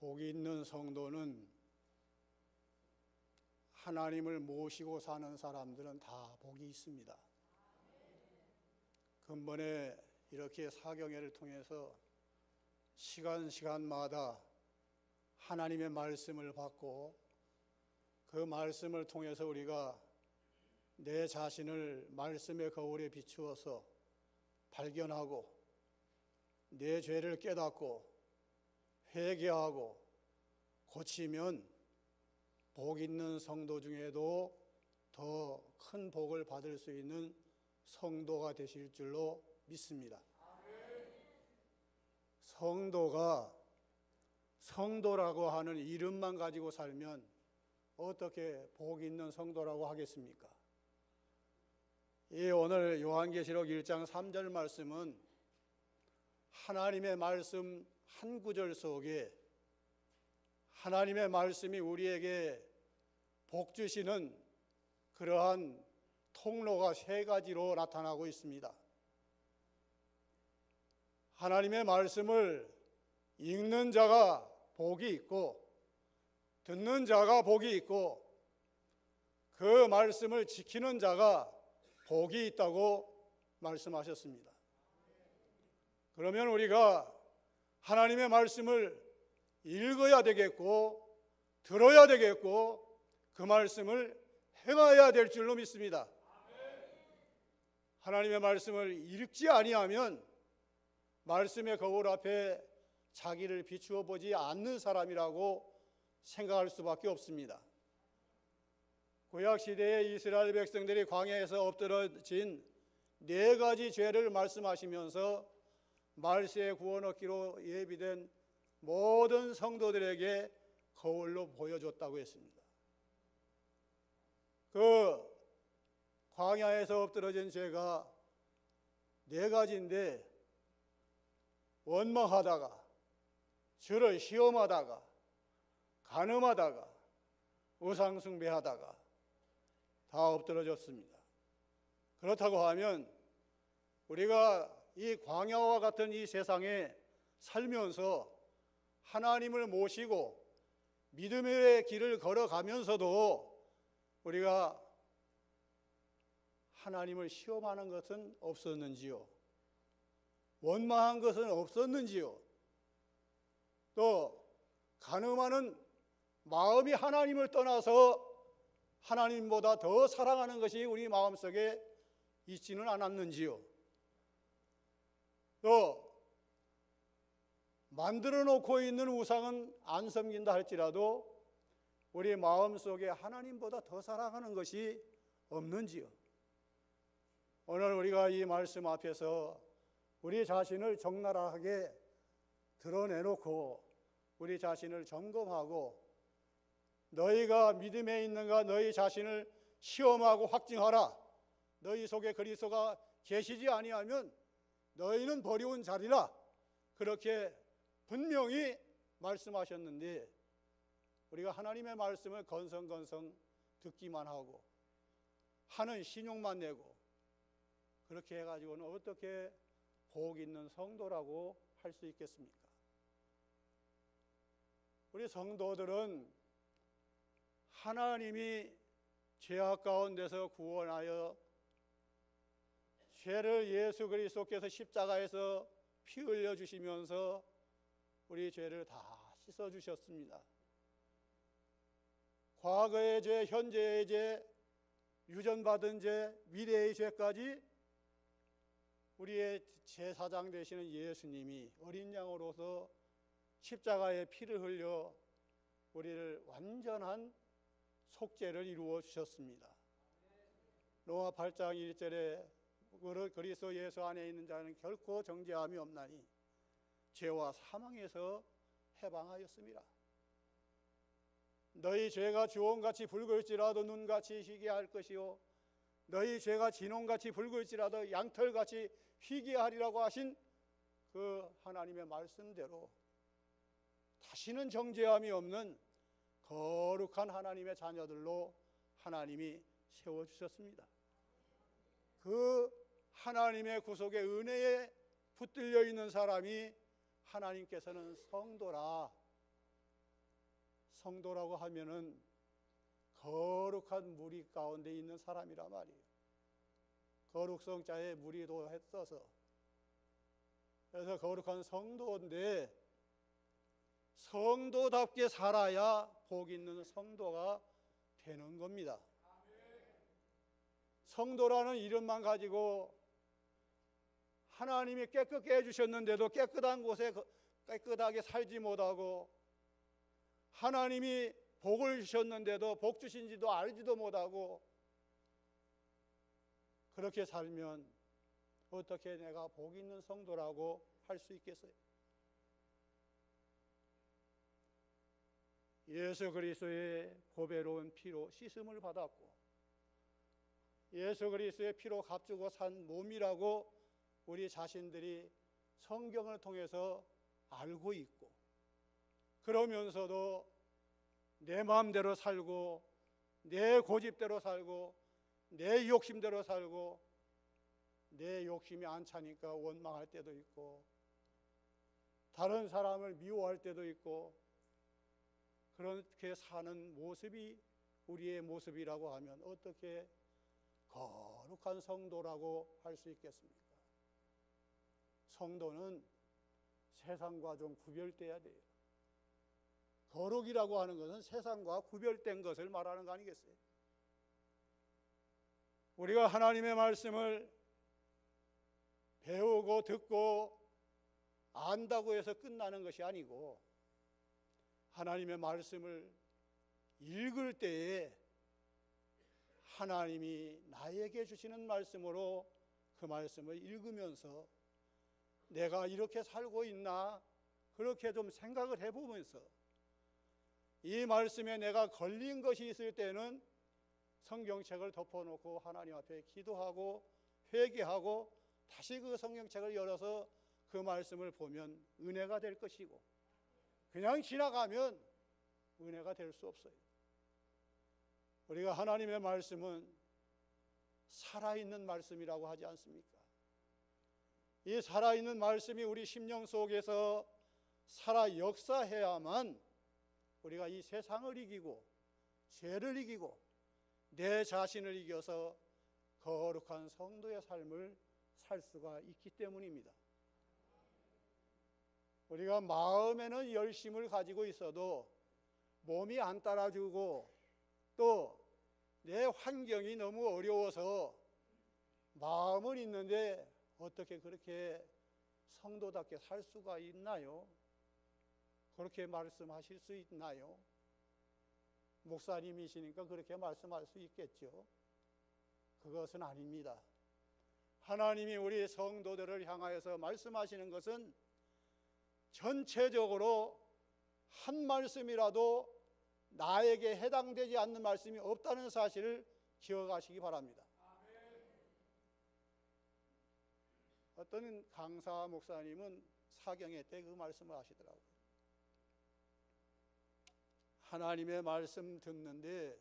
복이 있는 성도는 하나님을 모시고 사는 사람들은 다 복이 있습니다. 근본에 이렇게 사경회를 통해서 시간마다 하나님의 말씀을 받고 그 말씀을 통해서 우리가 내 자신을 말씀의 거울에 비추어서 발견하고 내 죄를 깨닫고 회개하고 고치면 복 있는 성도 중에도 더 큰 복을 받을 수 있는 성도가 되실 줄로 믿습니다. 성도가 성도라고 하는 이름만 가지고 살면 어떻게 복 있는 성도라고 하겠습니까? 이 오늘 요한계시록 1장 3절 말씀은 하나님의 말씀 한 구절 속에 하나님의 말씀이 우리에게 복 주시는 그러한 통로가 세 가지로 나타나고 있습니다. 하나님의 말씀을 읽는 자가 복이 있고 듣는 자가 복이 있고 그 말씀을 지키는 자가 복이 있다고 말씀하셨습니다. 그러면 우리가 하나님의 말씀을 읽어야 되겠고 들어야 되겠고 그 말씀을 행해야 될 줄로 믿습니다. 하나님의 말씀을 읽지 아니하면 말씀의 거울 앞에 자기를 비추어 보지 않는 사람이라고 생각할 수밖에 없습니다. 구약시대의 이스라엘 백성들이 광야에서 엎드러진 네 가지 죄를 말씀하시면서 말세에 구원 얻기로 예비된 모든 성도들에게 거울로 보여줬다고 했습니다. 그 광야에서 엎드러진 죄가 네 가지인데 원망하다가 주를 시험하다가 간음하다가 우상숭배하다가 다 엎드러졌습니다. 그렇다고 하면 우리가 이 광야와 같은 이 세상에 살면서 하나님을 모시고 믿음의 길을 걸어가면서도 우리가 하나님을 시험하는 것은 없었는지요? 원망한 것은 없었는지요? 또 간음하는 마음이 하나님을 떠나서 하나님보다 더 사랑하는 것이 우리 마음속에 있지는 않았는지요? 또 만들어 놓고 있는 우상은 안 섬긴다 할지라도 우리 마음속에 하나님보다 더 사랑하는 것이 없는지요? 오늘 우리가 이 말씀 앞에서 우리 자신을 적나라하게 드러내놓고 우리 자신을 점검하고 너희가 믿음에 있는가 너희 자신을 시험하고 확증하라. 너희 속에 그리스도가 계시지 아니하면 너희는 버리운 자리라. 그렇게 분명히 말씀하셨는데 우리가 하나님의 말씀을 건성건성 듣기만 하고 하는 신용만 내고 그렇게 해가지고는 어떻게 복 있는 성도라고 할 수 있겠습니까? 우리 성도들은 하나님이 죄악 가운데서 구원하여 죄를 예수 그리스도께서 십자가에서 피 흘려 주시면서 우리 죄를 다 씻어 주셨습니다. 과거의 죄, 현재의 죄, 유전받은 죄, 미래의 죄까지 우리의 제사장 되시는 예수님이 어린 양으로서 십자가에 피를 흘려 우리를 완전한 속죄를 이루어 주셨습니다. 로마 8장 1절에 그리스도 예수 안에 있는 자는 결코 정죄함이 없나니 죄와 사망에서 해방하였습니다. 너희 죄가 주홍같이 붉을지라도 눈같이 희게 할 것이요 너희 죄가 진홍같이 붉을지라도 양털같이 희게 하리라고 하신 그 하나님의 말씀대로 다시는 정죄함이 없는 거룩한 하나님의 자녀들로 하나님이 세워주셨습니다. 그 하나님의 구속의 은혜에 붙들려 있는 사람이 하나님께서는 성도라 성도라고 하면은 거룩한 무리 가운데 있는 사람이란 말이에요. 거룩성자에 무리도 써서, 그래서 거룩한 성도인데 성도답게 살아야 복 있는 성도가 되는 겁니다. 성도라는 이름만 가지고 하나님이 깨끗게 해주셨는데도 깨끗한 곳에 깨끗하게 살지 못하고, 하나님이 복을 주셨는데도 복 주신지도 알지도 못하고, 그렇게 살면 어떻게 내가 복 있는 성도라고 할 수 있겠어요? 예수 그리스도의 보배로운 피로 씻음을 받았고, 예수 그리스도의 피로 값주고 산 몸이라고 우리 자신들이 성경을 통해서 알고 있고, 그러면서도 내 마음대로 살고 내 고집대로 살고 내 욕심대로 살고, 내 욕심이 안 차니까 원망할 때도 있고 다른 사람을 미워할 때도 있고, 그렇게 사는 모습이 우리의 모습이라고 하면 어떻게 거룩한 성도라고 할 수 있겠습니까? 성도는 세상과 좀 구별돼야 돼요. 거룩이라고 하는 것은 세상과 구별된 것을 말하는 거 아니겠어요? 우리가 하나님의 말씀을 배우고 듣고 안다고 해서 끝나는 것이 아니고, 하나님의 말씀을 읽을 때에 하나님이 나에게 주시는 말씀으로 그 말씀을 읽으면서 내가 이렇게 살고 있나, 그렇게 좀 생각을 해보면서, 이 말씀에 내가 걸린 것이 있을 때는 성경책을 덮어놓고 하나님 앞에 기도하고 회개하고 다시 그 성경책을 열어서 그 말씀을 보면 은혜가 될 것이고, 그냥 지나가면 은혜가 될 수 없어요. 우리가 하나님의 말씀은 살아있는 말씀이라고 하지 않습니까? 이 살아있는 말씀이 우리 심령 속에서 살아 역사해야만 우리가 이 세상을 이기고 죄를 이기고 내 자신을 이겨서 거룩한 성도의 삶을 살 수가 있기 때문입니다. 우리가 마음에는 열심을 가지고 있어도 몸이 안 따라주고 또 내 환경이 너무 어려워서 마음은 있는데 어떻게 그렇게 성도답게 살 수가 있나요? 그렇게 말씀하실 수 있나요? 목사님이시니까 그렇게 말씀할 수 있겠죠. 그것은 아닙니다. 하나님이 우리 성도들을 향하여서 말씀하시는 것은 전체적으로 한 말씀이라도 나에게 해당되지 않는 말씀이 없다는 사실을 기억하시기 바랍니다. 어떤 강사 목사님은 사경회 때 그 말씀을 하시더라고요. 하나님의 말씀 듣는데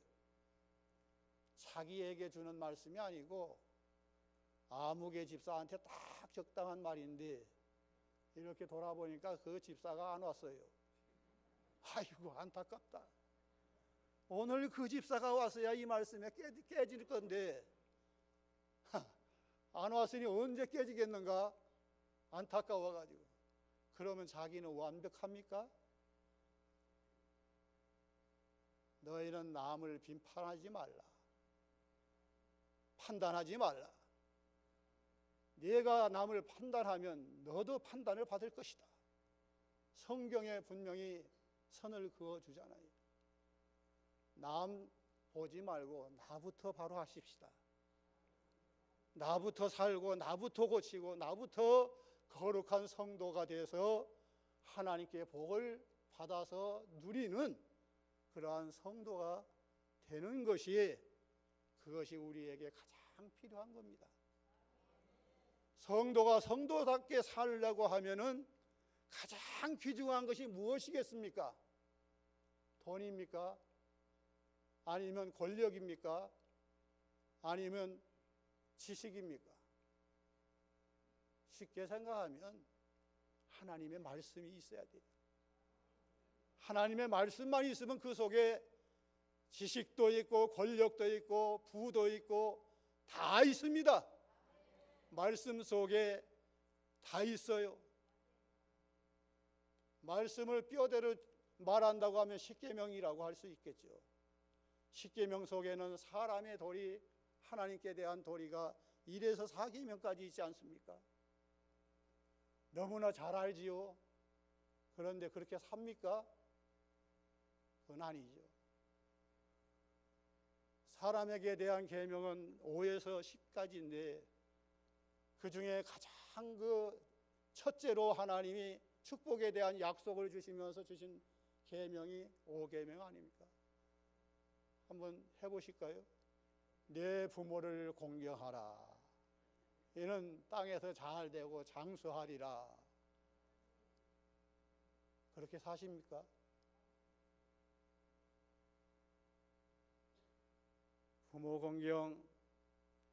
자기에게 주는 말씀이 아니고 아무개 집사한테 딱 적당한 말인데 이렇게 돌아보니까 그 집사가 안 왔어요. 아이고 안타깝다. 오늘 그 집사가 왔어야 이 말씀에 깨질 건데 안 왔으니 언제 깨지겠는가? 안타까워가지고. 그러면 자기는 완벽합니까? 너희는 남을 비판하지 말라. 판단하지 말라. 네가 남을 판단하면 너도 판단을 받을 것이다. 성경에 분명히 선을 그어주잖아요. 남 보지 말고 나부터 바로 하십시다. 나부터 살고 나부터 고치고 나부터 거룩한 성도가 돼서 하나님께 복을 받아서 누리는 그러한 성도가 되는 것이, 그것이 우리에게 가장 필요한 겁니다. 성도가 성도답게 살려고 하면은 가장 귀중한 것이 무엇이겠습니까? 돈입니까? 아니면 권력입니까? 아니면 지식입니까? 쉽게 생각하면 하나님의 말씀이 있어야 돼요. 하나님의 말씀만 있으면 그 속에 지식도 있고 권력도 있고 부도 있고 다 있습니다. 말씀 속에 다 있어요. 말씀을 뼈대로 말한다고 하면 십계명이라고 할 수 있겠죠. 십계명 속에는 사람의 도리, 하나님께 대한 도리가 1에서 4계명까지 있지 않습니까? 너무나 잘 알지요. 그런데 그렇게 삽니까? 그건 아니죠. 사람에게 대한 계명은 5에서 10가지인데 그 중에 가장 첫째로 하나님이 축복에 대한 약속을 주시면서 주신 계명이 5계명 아닙니까? 한번 해보실까요? 내 부모를 공경하라. 이는 땅에서 잘 되고 장수하리라. 그렇게 사십니까? 부모 공경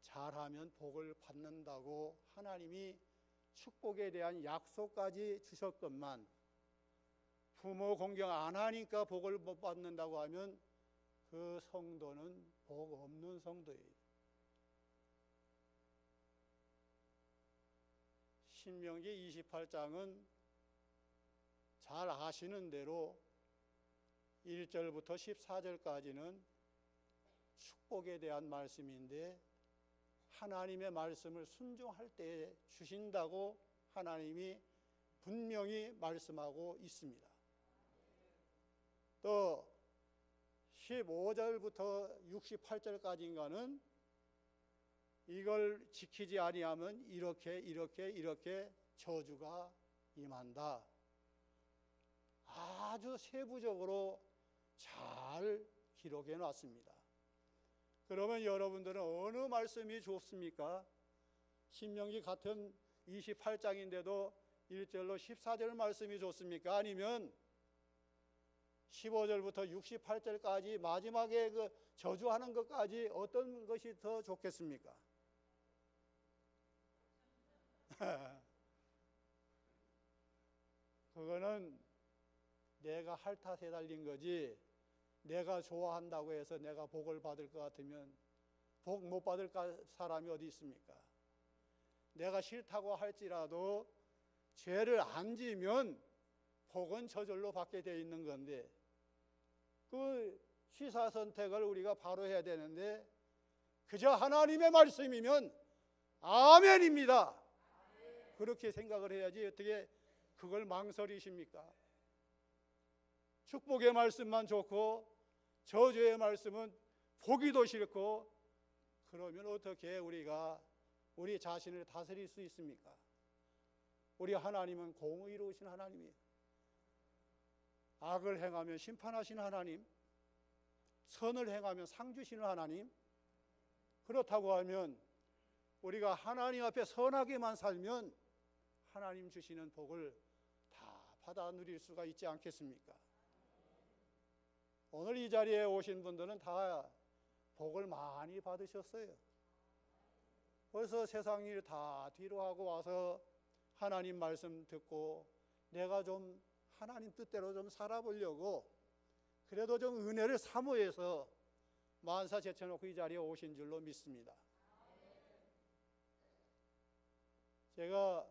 잘하면 복을 받는다고 하나님이 축복에 대한 약속까지 주셨건만 부모 공경 안 하니까 복을 못 받는다고 하면 그 성도는 복 없는 성도예요. 신명기 28장은 잘 아시는 대로 1절부터 14절까지는 축복에 대한 말씀인데 하나님의 말씀을 순종할 때 주신다고 하나님이 분명히 말씀하고 있습니다. 또 15절부터 68절까지인가는 이걸 지키지 아니하면 이렇게 저주가 임한다. 아주 세부적으로 잘 기록해 놨습니다. 그러면 여러분들은 어느 말씀이 좋습니까? 신명기 같은 28장인데도 1절로 14절 말씀이 좋습니까? 아니면 15절부터 68절까지 마지막에 그 저주하는 것까지 어떤 것이 더 좋겠습니까? 그거는 내가 할 탓에 달린 거지, 내가 좋아한다고 해서 내가 복을 받을 것 같으면 복 못 받을 사람이 어디 있습니까? 내가 싫다고 할지라도 죄를 안 지면 복은 저절로 받게 되어 있는 건데 그 취사선택을 우리가 바로 해야 되는데 그저 하나님의 말씀이면 아멘입니다. 그렇게 생각을 해야지 어떻게 그걸 망설이십니까? 축복의 말씀만 좋고 저주의 말씀은 보기도 싫고 그러면 어떻게 우리가 우리 자신을 다스릴 수 있습니까? 우리 하나님은 공의로우신 하나님이에요. 악을 행하면 심판하시는 하나님, 선을 행하면 상 주시는 하나님. 그렇다고 하면 우리가 하나님 앞에 선하게만 살면 하나님 주시는 복을 다 받아 누릴 수가 있지 않겠습니까? 오늘 이 자리에 오신 분들은 다 복을 많이 받으셨어요. 벌써 세상 일 다 뒤로 하고 와서 하나님 말씀 듣고 내가 좀 하나님 뜻대로 좀 살아보려고 그래도 좀 은혜를 사모해서 만사 제쳐놓고 이 자리에 오신 줄로 믿습니다. 제가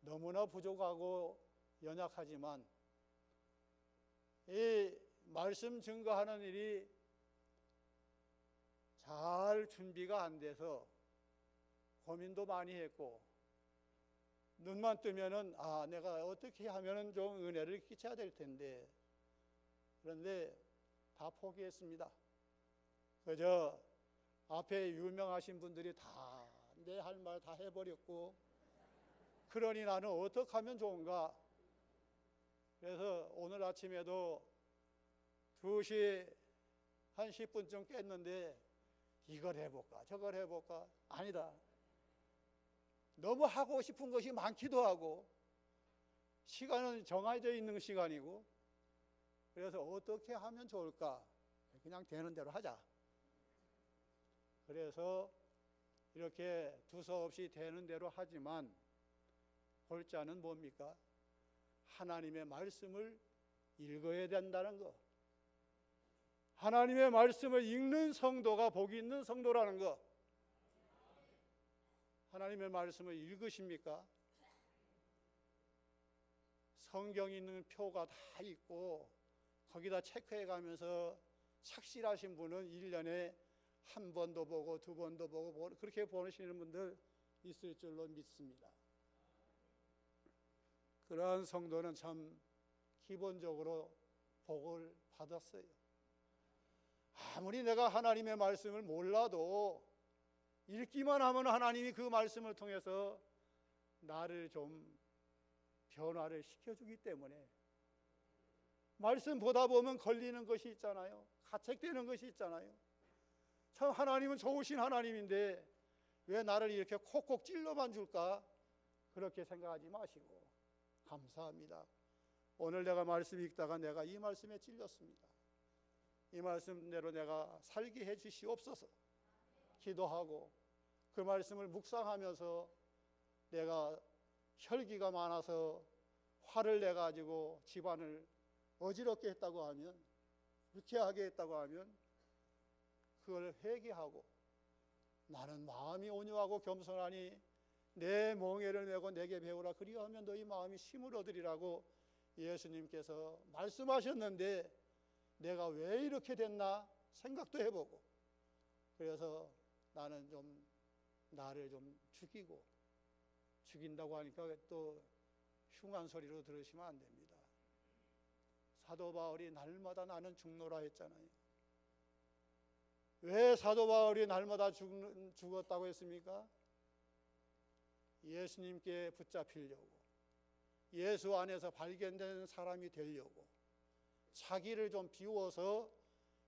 너무나 부족하고 연약하지만 이 말씀 증거하는 일이 잘 준비가 안 돼서 고민도 많이 했고 눈만 뜨면은 내가 어떻게 하면은 좀 은혜를 끼쳐야 될 텐데 그런데 다 포기했습니다. 그저 앞에 유명하신 분들이 다 내 할 말 다 해버렸고 그러니 나는 어떻게 하면 좋은가? 그래서 오늘 아침에도 2시 한 10분쯤 깼는데 이걸 해볼까 저걸 해볼까? 아니다. 너무 하고 싶은 것이 많기도 하고 시간은 정해져 있는 시간이고 그래서 어떻게 하면 좋을까? 그냥 되는 대로 하자. 그래서 이렇게 두서없이 되는 대로 하지만 골자는 뭡니까? 하나님의 말씀을 읽어야 된다는 것. 하나님의 말씀을 읽는 성도가 복이 있는 성도라는 것. 하나님의 말씀을 읽으십니까? 성경 있는 표가 다 있고 거기다 체크해 가면서 착실하신 분은 1년에 한 번도 보고 두 번도 보고 그렇게 보시는 분들 있을 줄로 믿습니다. 그러한 성도는 참 기본적으로 복을 받았어요. 아무리 내가 하나님의 말씀을 몰라도 읽기만 하면 하나님이 그 말씀을 통해서 나를 좀 변화를 시켜주기 때문에 말씀 보다 보면 걸리는 것이 있잖아요. 가책되는 것이 있잖아요. 참 하나님은 좋으신 하나님인데 왜 나를 이렇게 콕콕 찔러만 줄까? 그렇게 생각하지 마시고 감사합니다. 오늘 내가 말씀 읽다가 내가 이 말씀에 찔렸습니다. 이 말씀대로 내가 살게 해 주시옵소서 기도하고 그 말씀을 묵상하면서 내가 혈기가 많아서 화를 내가지고 집안을 어지럽게 했다고 하면, 불쾌하게 했다고 하면 그걸 회개하고 나는 마음이 온유하고 겸손하니 내 멍에를 메고 내게 배우라 그리하면 너희 마음이 힘을 얻으리라고 예수님께서 말씀하셨는데 내가 왜 이렇게 됐나 생각도 해보고, 그래서 나는 좀 나를 좀 죽인다고 하니까 또 흉한 소리로 들으시면 안 됩니다. 사도 바울이 날마다 나는 죽노라 했잖아요. 왜 사도 바울이 날마다 죽었다고 했습니까? 예수님께 붙잡히려고, 예수 안에서 발견된 사람이 되려고, 자기를 좀 비워서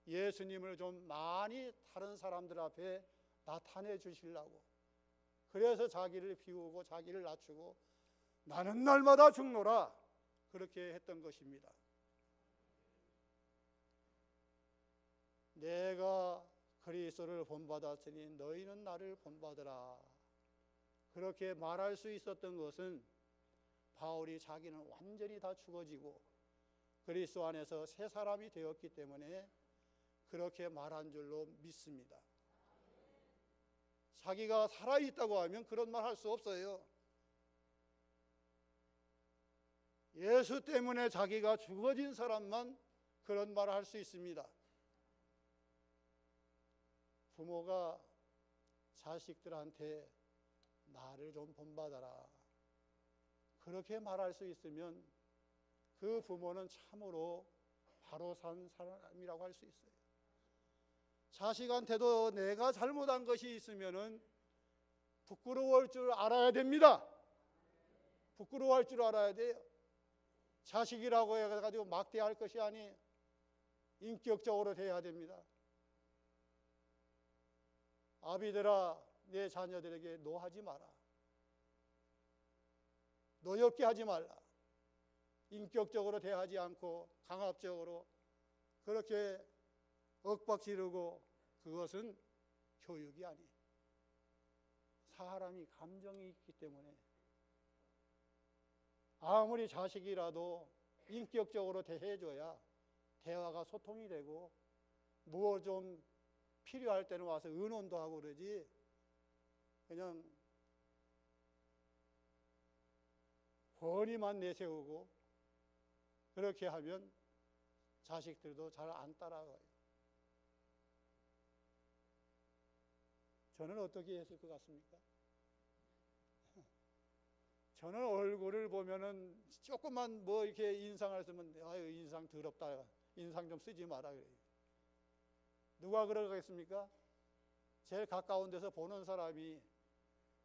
예수님을 좀 많이 다른 사람들 앞에 나타내 주시려고, 그래서 자기를 비우고 자기를 낮추고 나는 날마다 죽노라 그렇게 했던 것입니다. 내가 그리스도를 본받았으니 너희는 나를 본받으라 그렇게 말할 수 있었던 것은 바울이 자기는 완전히 다 죽어지고 그리스도 안에서 새 사람이 되었기 때문에 그렇게 말한 줄로 믿습니다. 자기가 살아있다고 하면 그런 말 할 수 없어요. 예수 때문에 자기가 죽어진 사람만 그런 말을 할 수 있습니다. 부모가 자식들한테 나를 좀 본받아라 그렇게 말할 수 있으면 그 부모는 참으로 바로 산 사람이라고 할 수 있어요. 자식한테도 내가 잘못한 것이 있으면은 부끄러워할 줄 알아야 됩니다. 부끄러워할 줄 알아야 돼요. 자식이라고 해가지고 막 대할 것이 아니에요. 인격적으로 대해야 됩니다. 아비들아, 내 자녀들에게 노하지 마라. 노엽게 하지 말라. 인격적으로 대하지 않고 강압적으로 그렇게 윽박지르고 그것은 교육이 아니에요. 사람이 감정이 있기 때문에 아무리 자식이라도 인격적으로 대해줘야 대화가 소통이 되고 뭐 좀 필요할 때는 와서 의논도 하고 그러지, 그냥 권위만 내세우고 그렇게 하면 자식들도 잘 안 따라가요. 저는 어떻게 했을 것 같습니까? 저는 얼굴을 보면은 조금만 뭐 이렇게 인상을 쓰면 아유 인상 더럽다, 인상 좀 쓰지 마라 그래요. 누가 그러겠습니까? 제일 가까운 데서 보는 사람이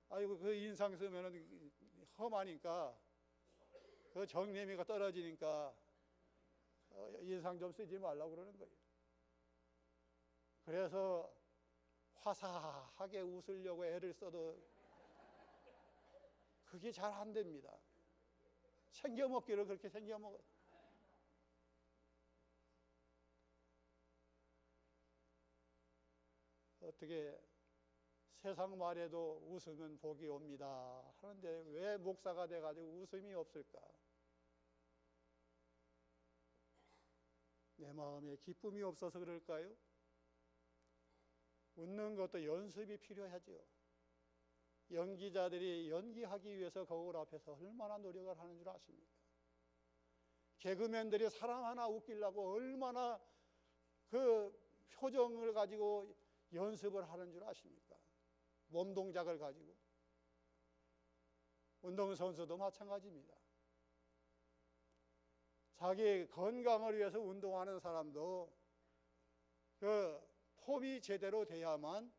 아이고 그 인상 쓰면은 험하니까 그 정내미가 떨어지니까 인상 좀 쓰지 말라고 그러는 거예요. 그래서 화사하게 웃으려고 애를 써도 그게 잘 안 됩니다. 챙겨먹기를 그렇게 챙겨먹어요. 어떻게 세상 말에도 웃으면 복이 옵니다 하는데 왜 목사가 돼가지고 웃음이 없을까? 내 마음에 기쁨이 없어서 그럴까요? 웃는 것도 연습이 필요하죠. 연기자들이 연기하기 위해서 거울 앞에서 얼마나 노력을 하는 줄 아십니까? 개그맨들이 사람 하나 웃기려고 얼마나 그 표정을 가지고 연습을 하는 줄 아십니까? 몸 동작을 가지고. 운동선수도 마찬가지입니다. 자기 건강을 위해서 운동하는 사람도 그 폼이 제대로 돼야만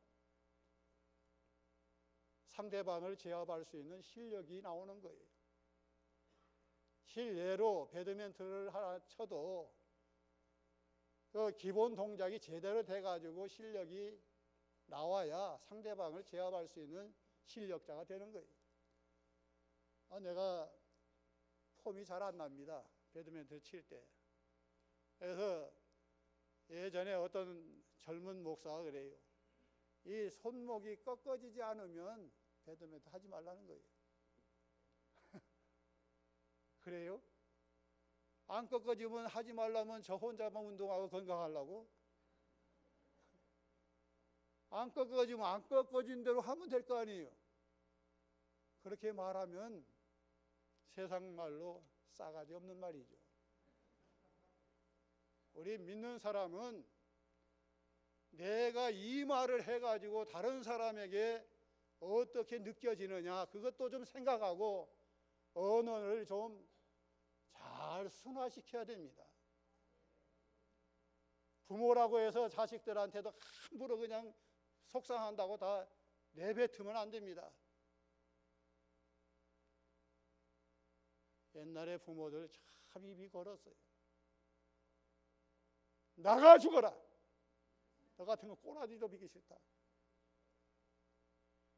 상대방을 제압할 수 있는 실력이 나오는 거예요. 실례로 배드민턴을 하나 쳐도 그 기본 동작이 제대로 돼가지고 실력이 나와야 상대방을 제압할 수 있는 실력자가 되는 거예요. 내가 폼이 잘 안 납니다. 배드민턴 칠 때. 그래서 예전에 어떤 젊은 목사가 그래요. 이 손목이 꺾어지지 않으면 배드민턴 하지 말라는 거예요. 그래요? 안 꺾어지면 하지 말라면 저 혼자만 운동하고 건강하려고? 안 꺾어지면 안 꺾어진 대로 하면 될 거 아니에요. 그렇게 말하면 세상 말로 싸가지 없는 말이죠. 우리 믿는 사람은 내가 이 말을 해가지고 다른 사람에게 어떻게 느껴지느냐 그것도 좀 생각하고 언어를 좀 잘 순화시켜야 됩니다. 부모라고 해서 자식들한테도 함부로 그냥 속상한다고 다 내뱉으면 안 됩니다. 옛날에 부모들 참 입이 걸었어요. 나가 죽어라. 너 같은 거 꼬라지도 비기 싫다.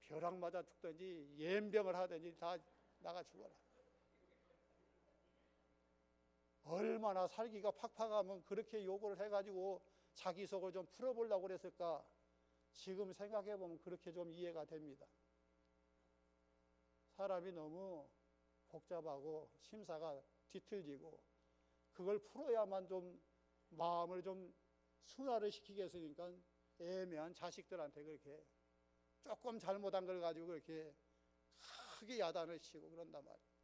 벼락 맞아 죽든지 연병을 하든지 다 나가 죽어라. 얼마나 살기가 팍팍하면 그렇게 욕을 해가지고 자기 속을 좀 풀어보려고 그랬을까. 지금 생각해보면 그렇게 좀 이해가 됩니다. 사람이 너무 복잡하고 심사가 뒤틀지고 그걸 풀어야만 좀 마음을 좀 순화를 시키겠으니까 애매한 자식들한테 그렇게 조금 잘못한 걸 가지고 그렇게 크게 야단을 치고 그런단 말이에요.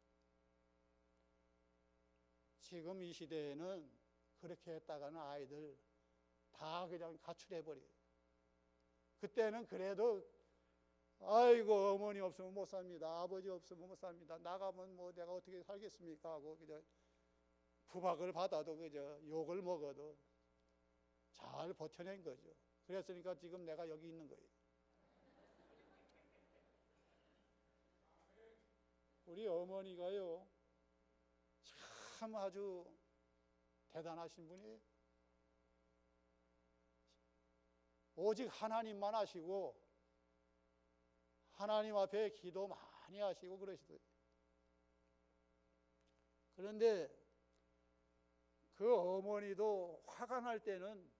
지금 이 시대에는 그렇게 했다가는 아이들 다 그냥 가출해버려요. 그때는 그래도 아이고 어머니 없으면 못 삽니다. 아버지 없으면 못 삽니다. 나가면 뭐 내가 어떻게 살겠습니까 하고 그저 구박을 받아도 그저 욕을 먹어도 잘 버텨낸 거죠. 그랬으니까 지금 내가 여기 있는 거예요. 우리 어머니가요 참 아주 대단하신 분이에요. 오직 하나님만 아시고 하나님 앞에 기도 많이 하시고 그러시더라고요. 그런데 그 어머니도 화가 날 때는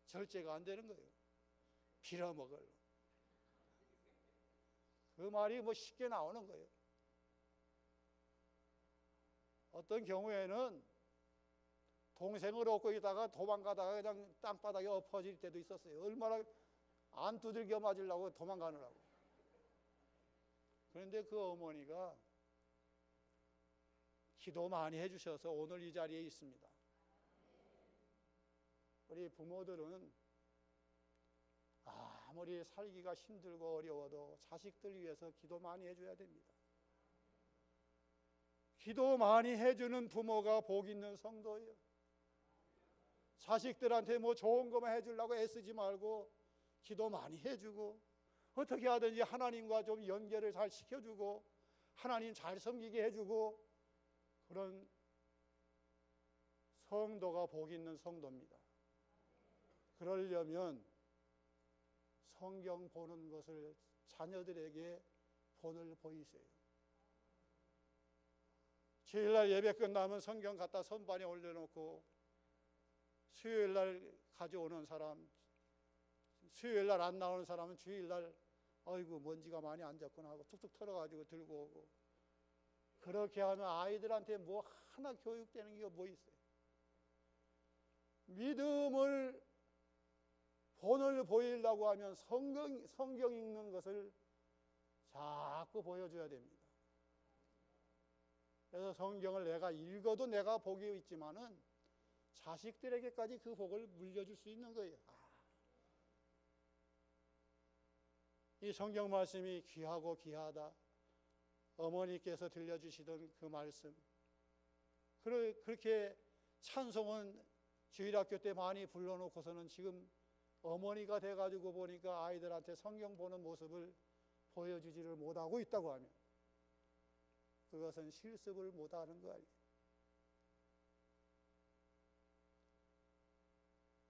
절제가 안 되는 거예요. 빌어먹을. 그 말이 뭐 쉽게 나오는 거예요. 어떤 경우에는 동생을 얻고 있다가 도망가다가 그냥 땅바닥에 엎어질 때도 있었어요. 얼마나 안 두들겨 맞으려고 도망가느라고. 그런데 그 어머니가 기도 많이 해주셔서 오늘 이 자리에 있습니다. 우리 부모들은 아무리 살기가 힘들고 어려워도 자식들 위해서 기도 많이 해줘야 됩니다. 기도 많이 해주는 부모가 복 있는 성도예요. 자식들한테 뭐 좋은 것만 해주려고 애쓰지 말고 기도 많이 해주고 어떻게 하든지 하나님과 좀 연결을 잘 시켜주고 하나님 잘 섬기게 해주고 그런 성도가 복 있는 성도입니다. 그러려면 성경 보는 것을 자녀들에게 본을 보이세요. 주일날 예배 끝나면 성경 갖다 선반에 올려놓고 수요일날 가져오는 사람, 수요일날 안 나오는 사람은 주일날 아이고 먼지가 많이 앉았구나 하고 툭툭 털어가지고 들고 오고 그렇게 하면 아이들한테 뭐 하나 교육되는 게 뭐 있어요. 믿음을 본을 보이려고 하면 성경 읽는 것을 자꾸 보여줘야 됩니다. 그래서 성경을 내가 읽어도 내가 복이 있지만은 자식들에게까지 그 복을 물려줄 수 있는 거예요. 이 성경 말씀이 귀하고 귀하다. 어머니께서 들려주시던 그 말씀. 그렇게 찬송은 주일학교 때 많이 불러놓고서는 지금 어머니가 돼가지고 보니까 아이들한테 성경 보는 모습을 보여주지를 못하고 있다고 하면 그것은 실습을 못하는 거 아니에요.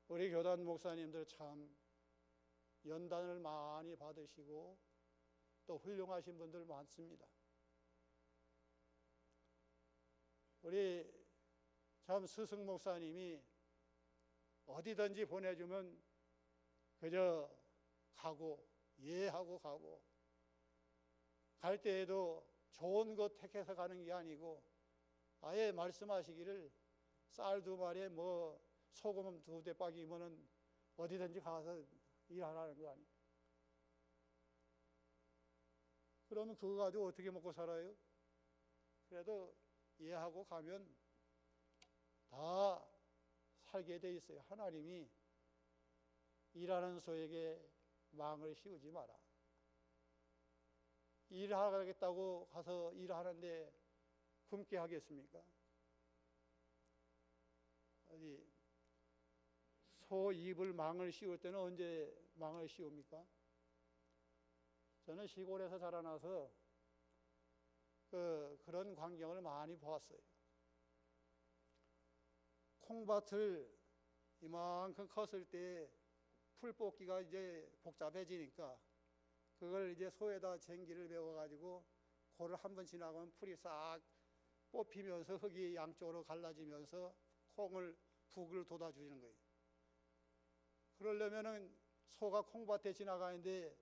우리 교단 목사님들 참 연단을 많이 받으시고 또 훌륭하신 분들 많습니다. 우리 참 스승 목사님이 어디든지 보내주면 그저 가고 예하고 가고 갈 때에도 좋은 것 택해서 가는 게 아니고 아예 말씀하시기를 쌀 2마리에 뭐 소금 2대박이면은 어디든지 가서 일하라는 거 아니에요. 그러면 그거 가지고 어떻게 먹고 살아요? 그래도 이해하고 가면 다 살게 돼 있어요. 하나님이 일하는 소에게 망을 씌우지 마라. 일하겠다고 가서 일하는데 굶게 하겠습니까? 어디 소 입을 망을 씌울 때는 언제 망을 씌웁니까? 저는 시골에서 자라나서 그런 광경을 많이 보았어요. 콩밭을 이만큼 컸을 때 풀 뽑기가 이제 복잡해지니까 그걸 이제 소에다 쟁기를 메워가지고 고를 한번 지나가면 풀이 싹 뽑히면서 흙이 양쪽으로 갈라지면서 북을 돋아주는 거예요. 그러려면은 소가 콩밭에 지나가는데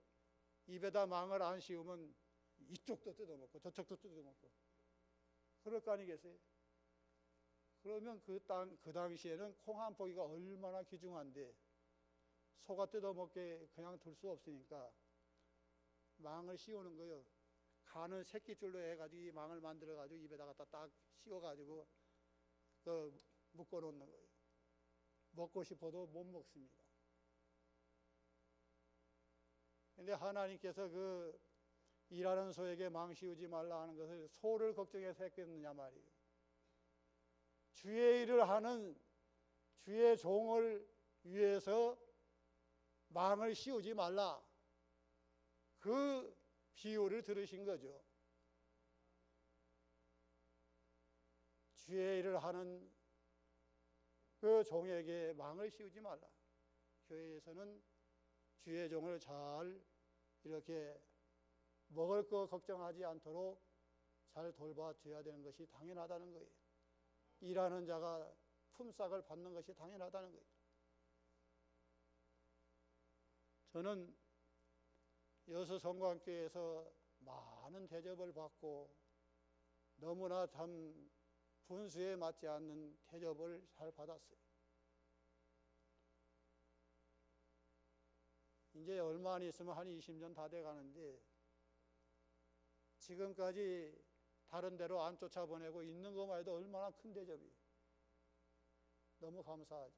입에다 망을 안 씌우면 이쪽도 뜯어먹고 저쪽도 뜯어먹고 그럴 거 아니겠어요? 그러면 그 당시에는 콩 한 포기가 얼마나 귀중한데 소가 뜯어먹게 그냥 둘 수 없으니까 망을 씌우는 거예요. 간은 새끼줄로 해가지고 이 망을 만들어가지고 입에다가 딱 씌워가지고 묶어놓는 거예요. 먹고 싶어도 못 먹습니다. 근데 하나님께서 그 일하는 소에게 망 씌우지 말라 하는 것을 소를 걱정해서 했겠느냐 말이에요. 주의 일을 하는 주의 종을 위해서 망을 씌우지 말라. 그 비유를 들으신 거죠. 주의 일을 하는 그 종에게 망을 씌우지 말라. 교회에서는 주의 종을 잘 이렇게 먹을 거 걱정하지 않도록 잘 돌봐줘야 되는 것이 당연하다는 거예요. 일하는 자가 품삯을 받는 것이 당연하다는 거예요. 저는 여수성광교회에서 많은 대접을 받고 너무나 참 분수에 맞지 않는 대접을 잘 받았어요. 이제 얼마 안 있으면 한 20년 다 돼 가는데 지금까지 다른 데로 안 쫓아보내고 있는 것만 해도 얼마나 큰 대접이에요. 너무 감사하죠.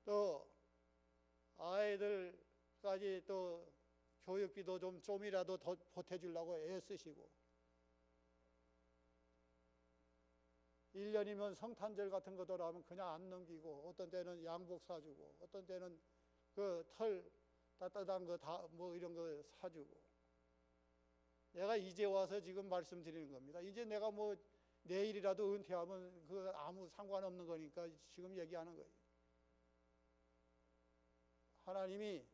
또 아이들까지 또 교육비도 좀이라도 더 보태주려고 애쓰시고 1년이면 성탄절 같은 거더라면 그냥 안 넘기고 어떤 때는 양복 사주고 어떤 때는 그 털 따뜻한 거 다 뭐 이런 거 사주고 내가 이제 와서 지금 말씀드리는 겁니다. 이제 내가 뭐 내일이라도 은퇴하면 그 아무 상관없는 거니까 지금 얘기하는 거예요. 하나님이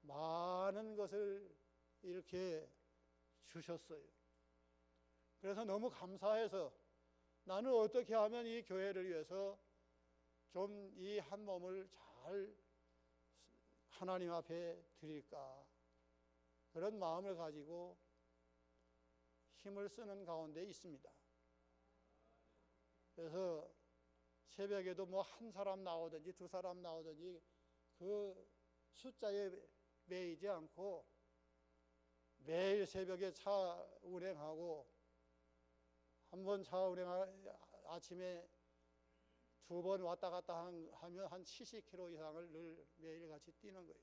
많은 것을 이렇게 주셨어요. 그래서 너무 감사해서 나는 어떻게 하면 이 교회를 위해서 좀 이 한 몸을 잘 하나님 앞에 드릴까 그런 마음을 가지고 힘을 쓰는 가운데 있습니다. 그래서 새벽에도 뭐 한 사람 나오든지 두 사람 나오든지 그 숫자에 매이지 않고 매일 새벽에 차 운행하고 한 번 차 운행 아침에 두 번 왔다 갔다 하면 한 70km 이상을 늘 매일같이 뛰는 거예요.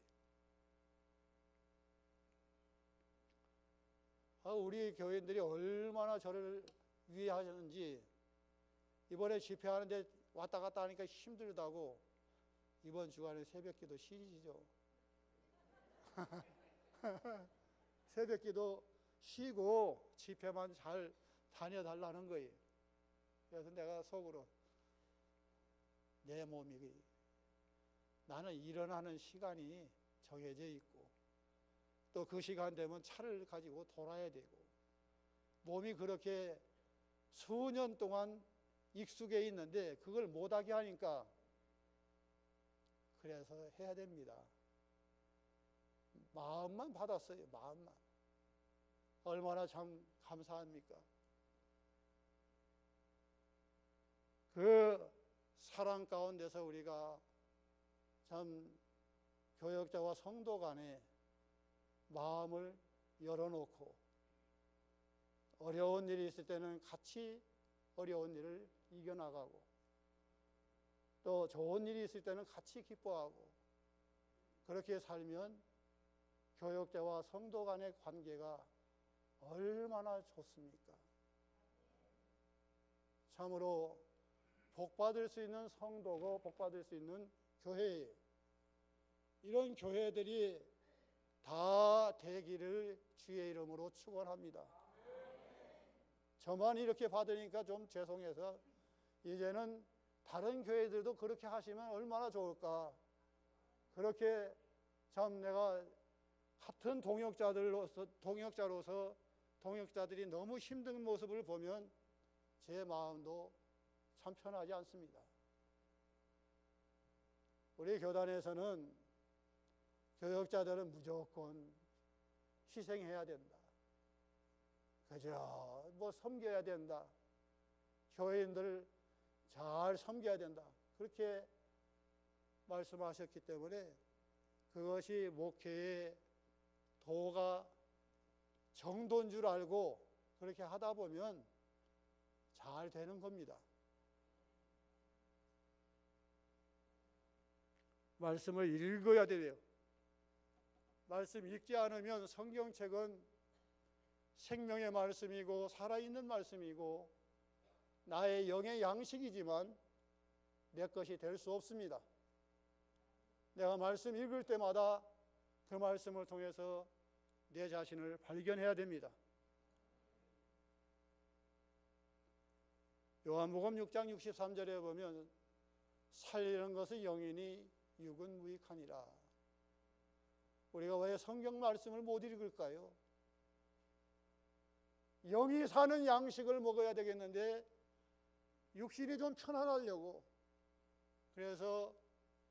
우리 교인들이 얼마나 저를 위하셨는지 이번에 집회하는데 왔다 갔다 하니까 힘들다고 이번 주간에 새벽기도 쉬시죠. 새벽기도 쉬고 집회만 잘 다녀달라는 거예요. 그래서 내가 속으로 내 몸이 나는 일어나는 시간이 정해져 있고 또 그 시간 되면 차를 가지고 돌아야 되고 몸이 그렇게 수년 동안 익숙해 있는데 그걸 못하게 하니까 그래서 해야 됩니다. 마음만 받았어요. 마음만. 얼마나 참 감사합니까? 그 사랑 가운데서 우리가 참 교역자와 성도 간에 마음을 열어놓고 어려운 일이 있을 때는 같이 어려운 일을 이겨나가고 또 좋은 일이 있을 때는 같이 기뻐하고 그렇게 살면 교역자와 성도 간의 관계가 얼마나 좋습니까? 참으로 복받을 수 있는 성도고 복받을 수 있는 교회예요. 이런 교회들이 다 되기를 주의 이름으로 축원합니다. 저만 이렇게 받으니까 좀 죄송해서 이제는 다른 교회들도 그렇게 하시면 얼마나 좋을까. 그렇게 참 내가 같은 동역자로서 동역자들이 너무 힘든 모습을 보면 제 마음도 참 편하지 않습니다. 우리 교단에서는 교역자들은 무조건 희생해야 된다. 그저 뭐 섬겨야 된다. 교회인들 잘 섬겨야 된다. 그렇게 말씀하셨기 때문에 그것이 목회의 도가 정도인 줄 알고 그렇게 하다 보면 잘 되는 겁니다. 말씀을 읽어야 돼요. 말씀 읽지 않으면 성경책은 생명의 말씀이고 살아있는 말씀이고 나의 영의 양식이지만 내 것이 될 수 없습니다. 내가 말씀 읽을 때마다 그 말씀을 통해서 내 자신을 발견해야 됩니다. 요한복음 6장 63절에 보면 살리는 것은 영이니 육은 무익하니라. 우리가 왜 성경 말씀을 못 읽을까요? 영이 사는 양식을 먹어야 되겠는데 육신이 좀 편안하려고 그래서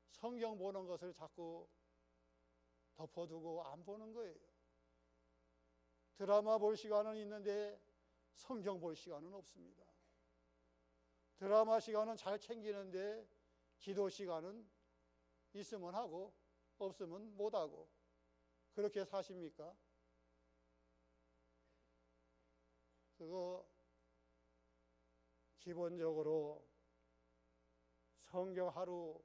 성경 보는 것을 자꾸 덮어두고 안 보는 거예요. 드라마 볼 시간은 있는데 성경 볼 시간은 없습니다. 드라마 시간은 잘 챙기는데 기도 시간은 있으면 하고 없으면 못하고 그렇게 사십니까? 그거 기본적으로 성경 하루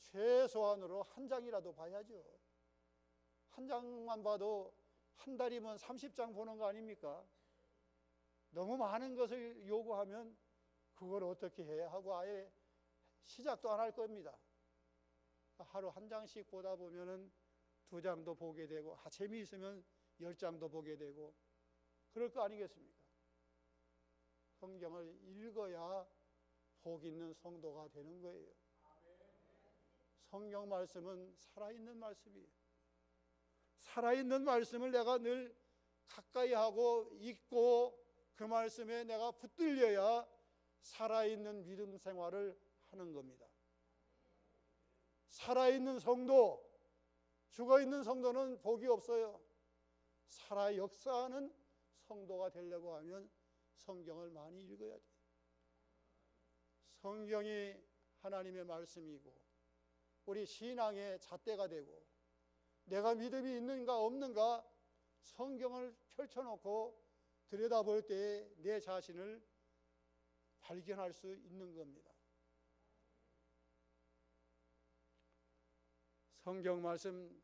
최소한으로 한 장이라도 봐야죠. 한 장만 봐도 한 달이면 30장 보는 거 아닙니까? 너무 많은 것을 요구하면 그걸 어떻게 해 하고 아예 시작도 안 할 겁니다. 하루 한 장씩 보다 보면은 2장도 보게 되고 재미있으면 10장도 보게 되고 그럴 거 아니겠습니까? 성경을 읽어야 복 있는 성도가 되는 거예요. 성경 말씀은 살아있는 말씀이에요. 살아있는 말씀을 내가 늘 가까이 하고 읽고 그 말씀에 내가 붙들려야 살아있는 믿음 생활을 하는 겁니다. 살아있는 성도, 죽어있는 성도는 복이 없어요. 살아 역사하는 성도가 되려고 하면 성경을 많이 읽어야 돼요. 성경이 하나님의 말씀이고 우리 신앙의 잣대가 되고 내가 믿음이 있는가 없는가 성경을 펼쳐놓고 들여다볼 때에 내 자신을 발견할 수 있는 겁니다. 성경 말씀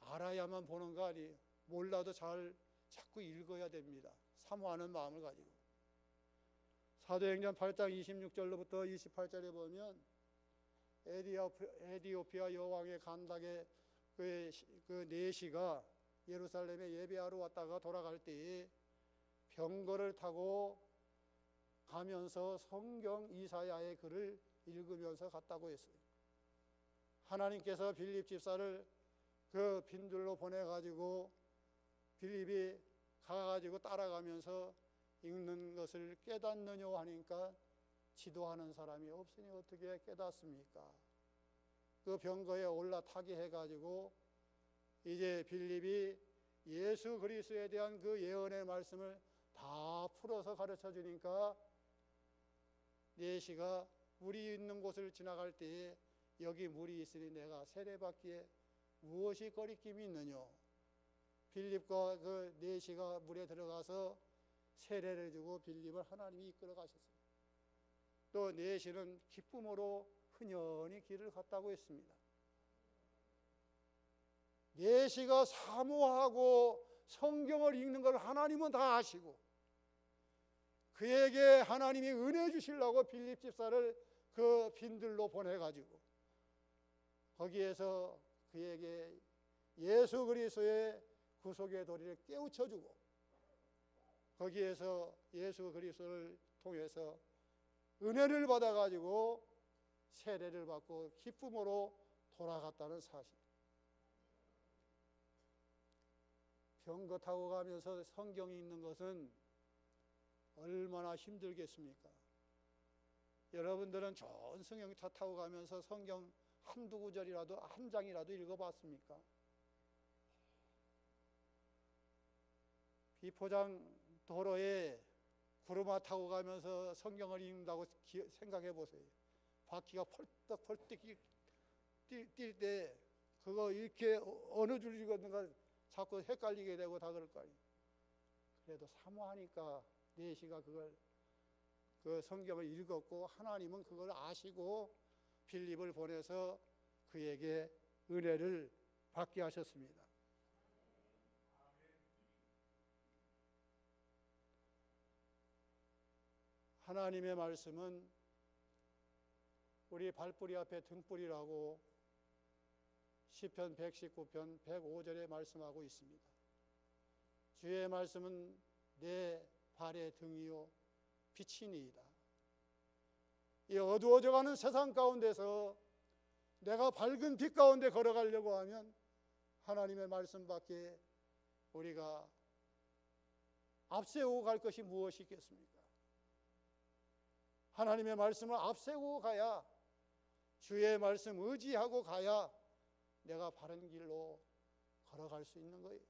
알아야만 보는 거 아니에요. 몰라도 자꾸 읽어야 됩니다. 사모하는 마음을 가지고. 사도행전 8장 26절로부터 28절에 보면 에디오피아 여왕의 간닥의 그 내시가 예루살렘에 예배하러 왔다가 돌아갈 때에 병거를 타고 가면서 성경 이사야의 글을 읽으면서 갔다고 했어요. 하나님께서 빌립 집사를 그 빈들로 보내가지고 빌립이 가가지고 따라가면서 읽는 것을 깨닫느냐 하니까 지도하는 사람이 없으니 어떻게 깨닫습니까? 그 병거에 올라타게 해가지고 이제 빌립이 예수 그리스도에 대한 그 예언의 말씀을 다 풀어서 가르쳐 주니까 내시가 물이 있는 곳을 지나갈 때에 여기 물이 있으니 내가 세례받기에 무엇이 거리낌이 있느냐. 빌립과 그 내시가 물에 들어가서 세례를 주고 빌립을 하나님이 이끌어 가셨습니다. 또 내시는 기쁨으로 흔연히 길을 갔다고 했습니다. 내시가 사모하고 성경을 읽는 걸 하나님은 다 아시고 그에게 하나님이 은혜 주시려고 빌립 집사를 그 빈들로 보내가지고 거기에서 그에게 예수 그리스도의 구속의 도리를 깨우쳐주고 거기에서 예수 그리스도를 통해서 은혜를 받아가지고 세례를 받고 기쁨으로 돌아갔다는 사실. 병거 타고 가면서 성경 읽는 것은 얼마나 힘들겠습니까? 여러분들은 좋은 승용차 타고 가면서 성경 한두 구절이라도 한 장이라도 읽어봤습니까? 비포장 도로에 구르마 타고 가면서 성경을 읽는다고 생각해 보세요. 바퀴가 펄떡펄떡 뛸 때 그거 이렇게 어느 줄 읽었는가 자꾸 헷갈리게 되고 다 그럴 거 아니에요. 그래도 사모하니까 내시가 그걸 그 성경을 읽었고 하나님은 그걸 아시고 빌립을 보내서 그에게 은혜를 받게 하셨습니다. 하나님의 말씀은 우리 발뿌리 앞에 등불이라고 시편 119편 105절에 말씀하고 있습니다. 주의 말씀은 내 발의 등이요 빛이니이다. 이 어두워져가는 세상 가운데서 내가 밝은 빛 가운데 걸어가려고 하면 하나님의 말씀밖에 우리가 앞세우고 갈 것이 무엇이 있겠습니까? 하나님의 말씀을 앞세우고 가야 주의 말씀 의지하고 가야 내가 바른 길로 걸어갈 수 있는 거예요.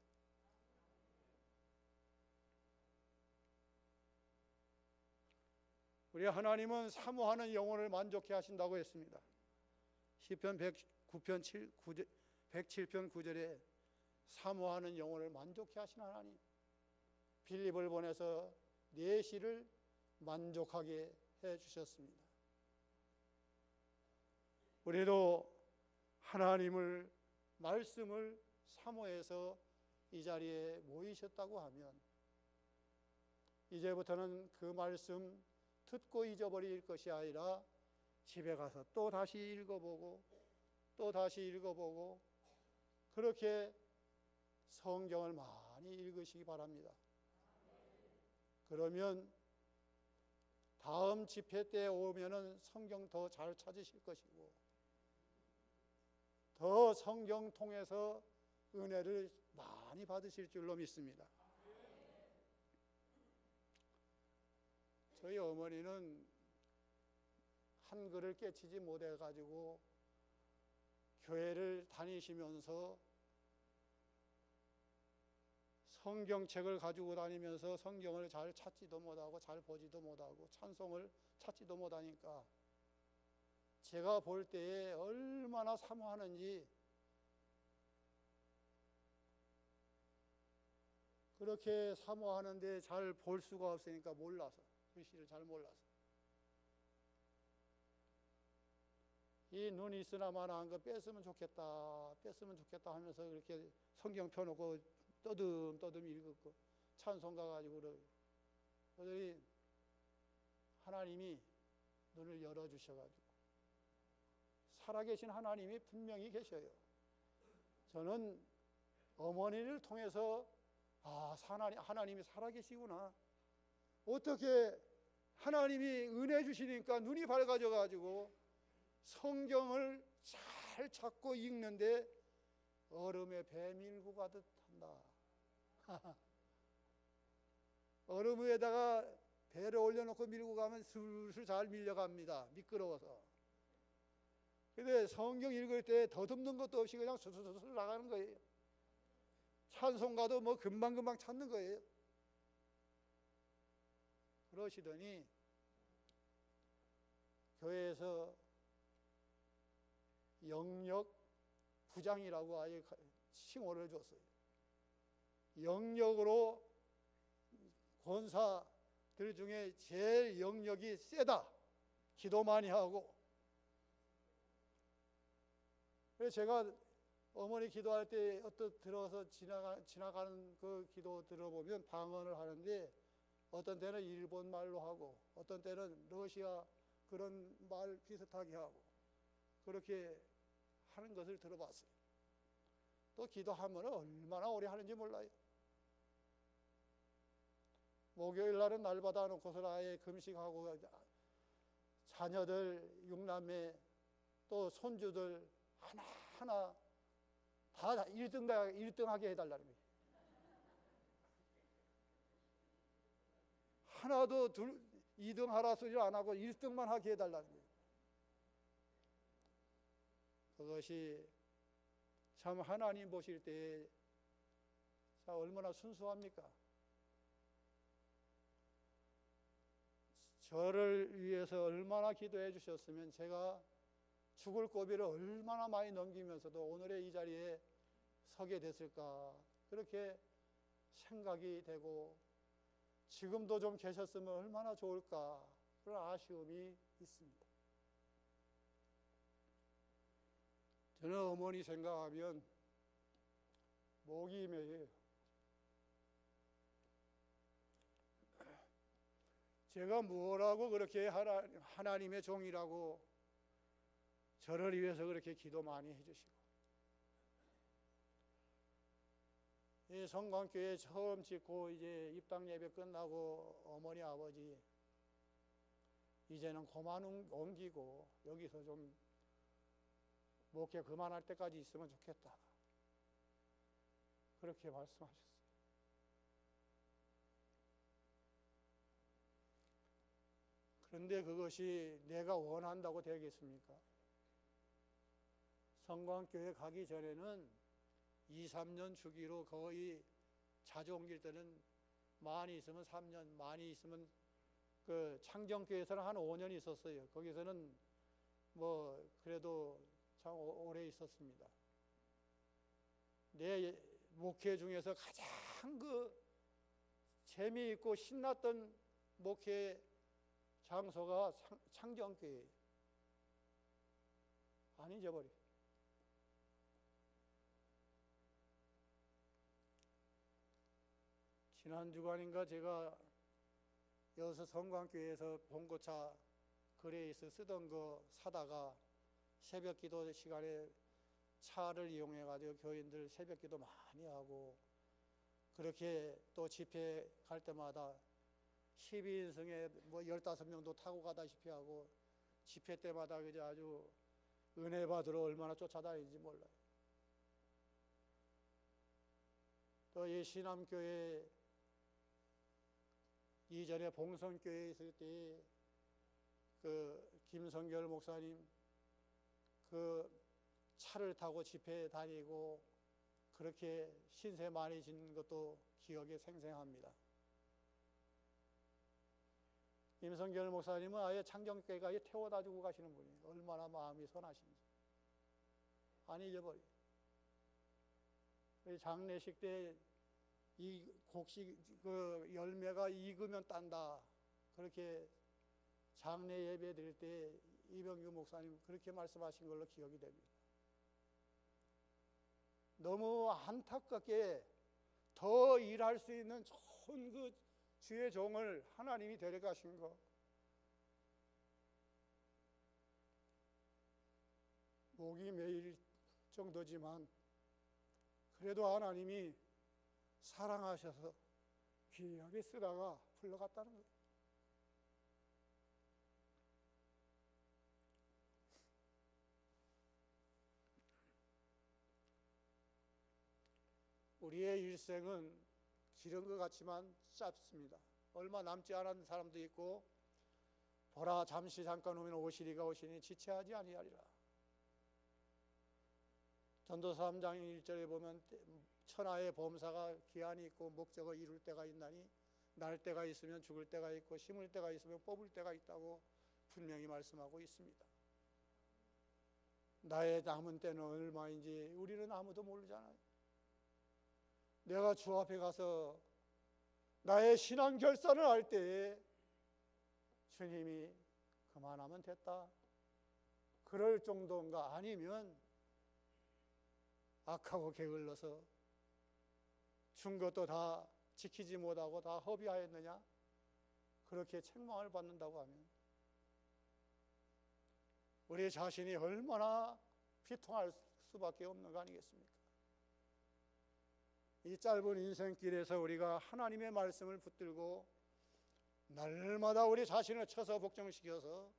우리 하나님은 사모하는 영혼을 만족해 하신다고 했습니다. 시편 107편 9절에 사모하는 영혼을 만족해 하신 하나님, 빌립을 보내서 내시를 만족하게 해주셨습니다. 우리도 하나님을 말씀을 사모해서 이 자리에 모이셨다고 하면 이제부터는 그 말씀 듣고 잊어버릴 것이 아니라 집에 가서 또 다시 읽어보고 또 다시 읽어보고 그렇게 성경을 많이 읽으시기 바랍니다. 그러면 다음 집회 때 오면은 성경 더 잘 찾으실 것이고 더 성경 통해서 은혜를 많이 받으실 줄로 믿습니다. 저희 어머니는 한글을 깨치지 못해가지고 교회를 다니시면서 성경책을 가지고 다니면서 성경을 잘 찾지도 못하고 잘 보지도 못하고 찬송을 찾지도 못하니까 제가 볼 때에 얼마나 사모하는지 그렇게 사모하는데 잘 볼 수가 없으니까 몰라서 글씨를 잘 몰라서 이 눈이 있으나마나 한 거 뺐으면 좋겠다 하면서 그렇게 성경 펴놓고 떠듬떠듬 읽었고 찬송 가가지고 그러더니 하나님이 눈을 열어주셔가지고 살아계신 하나님이 분명히 계셔요. 저는 어머니를 통해서 하나님이 살아계시구나. 어떻게 하나님이 은혜 주시니까 눈이 밝아져가지고 성경을 잘 찾고 읽는데 얼음에 배 밀고 가듯 한다. 얼음 위에다가 배를 올려놓고 밀고 가면 슬슬 잘 밀려갑니다. 미끄러워서. 근데 성경 읽을 때 더듬는 것도 없이 그냥 술술 나가는 거예요. 찬송가도 뭐 금방금방 찾는 거예요. 그러시더니 교회에서 영역 부장이라고 아예 칭호를 줬어요. 영역으로 권사들 중에 제일 영역이 세다. 기도 많이 하고. 그래서 제가 어머니 기도할 때 들어서 지나가는 그 기도 들어보면 방언을 하는데 어떤 때는 일본 말로 하고 어떤 때는 러시아 그런 말 비슷하게 하고 그렇게 하는 것을 들어봤어요. 또 기도하면 얼마나 오래 하는지 몰라요. 목요일 날은 날마다 놓고서 아예 금식하고 자녀들 6남매 또 손주들 하나하나 다 1등하게 해달라는 거예요. 하나도 2등 하라 소리를 안 하고 1등만 하게 해달라는 거예요. 그것이 참 하나님 보실 때 얼마나 순수합니까? 저를 위해서 얼마나 기도해 주셨으면 제가 죽을 고비를 얼마나 많이 넘기면서도 오늘의 이 자리에 서게 됐을까 그렇게 생각이 되고 지금도 좀 계셨으면 얼마나 좋을까 그런 아쉬움이 있습니다. 저는 어머니 생각하면 목이 메여요. 제가 뭐라고 그렇게 하나님의 종이라고 저를 위해서 그렇게 기도 많이 해주시고 이 성광교회 처음 짓고 이제 입당 예배 끝나고 어머니 아버지 이제는 그만 옮기고 여기서 좀 목회 그만할 때까지 있으면 좋겠다 그렇게 말씀하셨어요. 그런데 그것이 내가 원한다고 되겠습니까? 성광교회 가기 전에는 2, 3년 주기로 거의 자주 옮길 때는 많이 있으면 3년, 많이 있으면 그 창정교회에서는 한 5년 있었어요. 거기서는 뭐 그래도 참 오래 있었습니다. 내 목회 중에서 가장 그 재미있고 신났던 목회 장소가 창정교회예요. 안 잊어버려. 지난 주간인가 제가 여기서 성광교회에서 봉고차 그레이스 쓰던 거 사다가 새벽 기도 시간에 차를 이용해 가지고 교인들 새벽 기도 많이 하고 그렇게 또 집회 갈 때마다 12인승에 뭐 15명도 타고 가다시피 하고 집회 때마다 그저 아주 은혜 받으러 얼마나 쫓아다니는지 몰라요. 또 이 신암교회 이전에 봉성교회에 있을 때 그 김성결 목사님 그 차를 타고 집회 다니고 그렇게 신세 많이 진 것도 기억에 생생합니다. 임성결 목사님은 아예 창경교회가 태워다 주고 가시는 분이에요. 얼마나 마음이 선하신지. 안 잊어버려요. 장례식 때 이 곡식 그 열매가 익으면 딴다. 그렇게 장례 예배 드릴 때 이병규 목사님 그렇게 말씀하신 걸로 기억이 됩니다. 너무 안타깝게 더 일할 수 있는 좋은 그 주의 종을 하나님이 데려가신 거. 목이 메일 정도지만 그래도 하나님이 사랑하셔서 귀하게 쓰다가 불러갔다는 거예요. 우리의 일생은 길은 것 같지만 짧습니다. 얼마 남지 않은 사람도 있고 보라 잠시 잠깐 오면 오시리가 오시니 지체하지 아니하리라. 전도서 3장 1절에 보면 천하의 범사가 기한이 있고 목적을 이룰 때가 있나니 날 때가 있으면 죽을 때가 있고 심을 때가 있으면 뽑을 때가 있다고 분명히 말씀하고 있습니다. 나의 남은 때는 얼마인지 우리는 아무도 모르잖아요. 내가 주 앞에 가서 나의 신앙 결산을 할 때에 주님이 그만하면 됐다 그럴 정도인가, 아니면 악하고 게을러서 준 것도 다 지키지 못하고 다 허비하였느냐, 그렇게 책망을 받는다고 하면 우리 자신이 얼마나 비통할 수밖에 없는 거 아니겠습니까? 이 짧은 인생길에서 우리가 하나님의 말씀을 붙들고 날마다 우리 자신을 쳐서 복종시켜서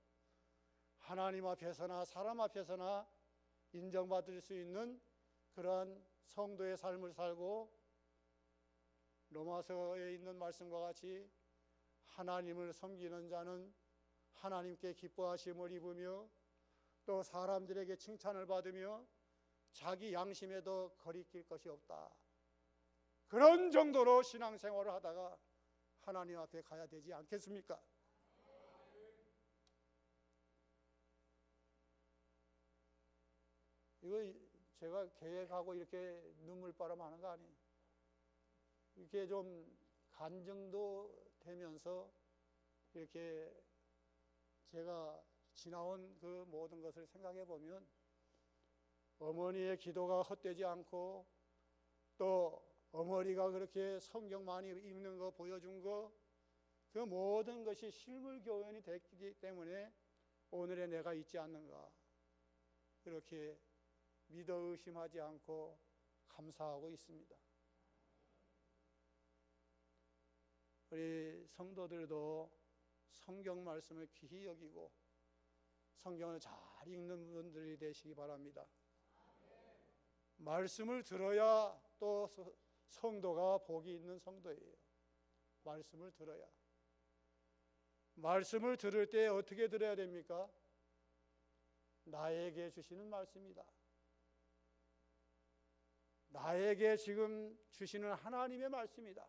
하나님 앞에서나 사람 앞에서나 인정받을 수 있는 그러한 성도의 삶을 살고, 로마서에 있는 말씀과 같이 하나님을 섬기는 자는 하나님께 기뻐하심을 입으며 또 사람들에게 칭찬을 받으며 자기 양심에도 거리낄 것이 없다. 그런 정도로 신앙생활을 하다가 하나님 앞에 가야 되지 않겠습니까? 이거 제가 계획하고 이렇게 눈물바람 하는 거 아니에요. 이렇게 좀 간증도 되면서 이렇게 제가 지나온 그 모든 것을 생각해 보면 어머니의 기도가 헛되지 않고 또 어머니가 그렇게 성경 많이 읽는 거 보여준 거, 그 모든 것이 실물교훈이 됐기 때문에 오늘의 내가 있지 않는가, 그렇게 믿어 의심하지 않고 감사하고 있습니다. 우리 성도들도 성경 말씀을 귀히 여기고 성경을 잘 읽는 분들이 되시기 바랍니다. 말씀을 들어야 또 성도가 복이 있는 성도예요. 말씀을 들어야. 말씀을 들을 때 어떻게 들어야 됩니까? 나에게 주시는 말씀이다. 나에게 지금 주시는 하나님의 말씀이다.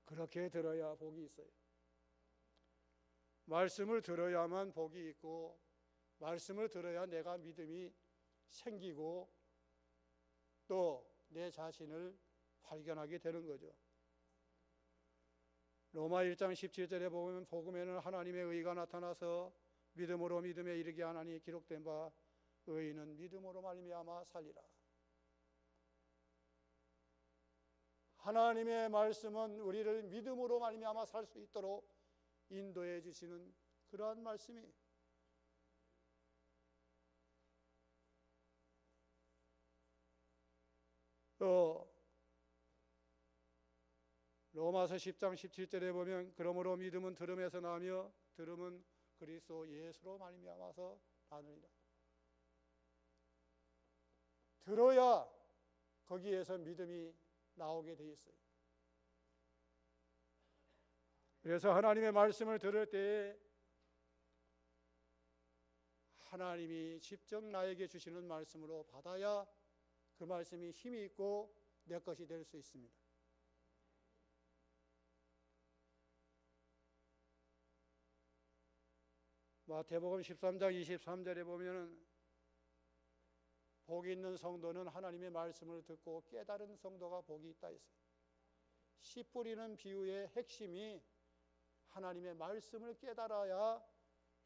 그렇게 들어야 복이 있어요. 말씀을 들어야만 복이 있고, 말씀을 들어야 내가 믿음이 생기고 또 내 자신을 발견하게 되는 거죠. 로마 1장 17절에 보면 복음에는 하나님의 의가 나타나서 믿음으로 믿음에 이르게 하나니 기록된 바 의인은 믿음으로 말미암아 살리라. 하나님의 말씀은 우리를 믿음으로 말미암아 살 수 있도록 인도해 주시는 그러한 말씀이, 또 로마서 10장 17절에 보면 그러므로 믿음은 들음에서 나며 들음은 그리스도 예수로 말미암아서 나느니라. 들어야 거기에서 믿음이 나오게 돼 있어요. 그래서 하나님의 말씀을 들을 때에 하나님이 직접 나에게 주시는 말씀으로 받아야 그 말씀이 힘이 있고 내 것이 될 수 있습니다. 마태복음 13장 23절에 보면은 복이 있는 성도는 하나님의 말씀을 듣고 깨달은 성도가 복이 있다 했어요. 씨 뿌리는 비유의 핵심이 하나님의 말씀을 깨달아야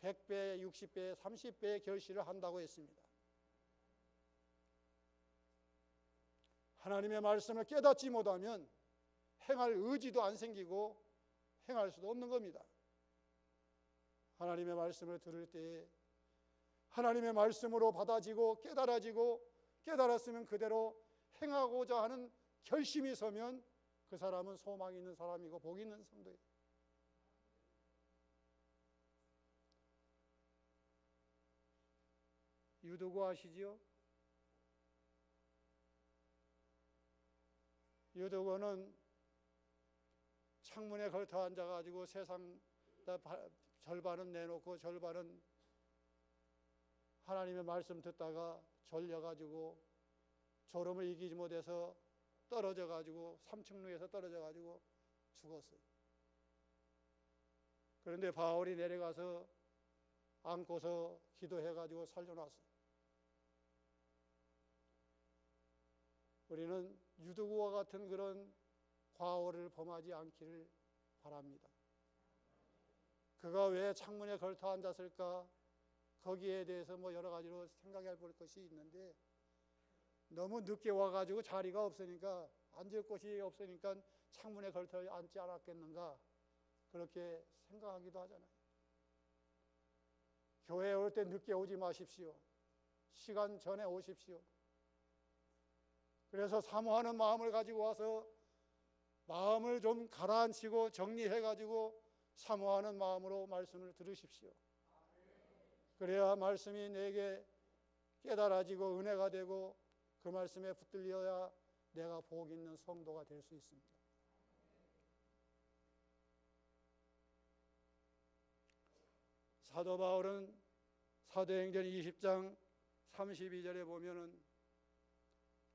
100배, 60배, 30배의 결실을 한다고 했습니다. 하나님의 말씀을 깨닫지 못하면 행할 의지도 안 생기고 행할 수도 없는 겁니다. 하나님의 말씀을 들을 때에 하나님의 말씀으로 받아지고 깨달아지고 깨달았으면 그대로 행하고자 하는 결심이 서면 그 사람은 소망이 있는 사람이고 복이 있는 성도예요. 유두고 아시지요? 유두고는 창문에 걸터 앉아가지고 세상 절반은 내놓고 절반은 하나님의 말씀 듣다가 졸려가지고 졸음을 이기지 못해서 떨어져가지고 3층루에서 떨어져가지고 죽었어요. 그런데 바울이 내려가서 안고서 기도해가지고 살려놨어요. 우리는 유두구와 같은 그런 과오를 범하지 않기를 바랍니다. 그가 왜 창문에 걸터 앉았을까? 거기에 대해서 뭐 여러 가지로 생각해 볼 것이 있는데 너무 늦게 와가지고 자리가 없으니까 앉을 곳이 없으니까 창문에 걸터 앉지 않았겠는가 그렇게 생각하기도 하잖아요. 교회에 올 때 늦게 오지 마십시오. 시간 전에 오십시오. 그래서 사모하는 마음을 가지고 와서 마음을 좀 가라앉히고 정리해가지고 사모하는 마음으로 말씀을 들으십시오. 그래야 말씀이 내게 깨달아지고 은혜가 되고 그 말씀에 붙들려야 내가 복 있는 성도가 될 수 있습니다. 사도 바울은 사도행전 20장 32절에 보면은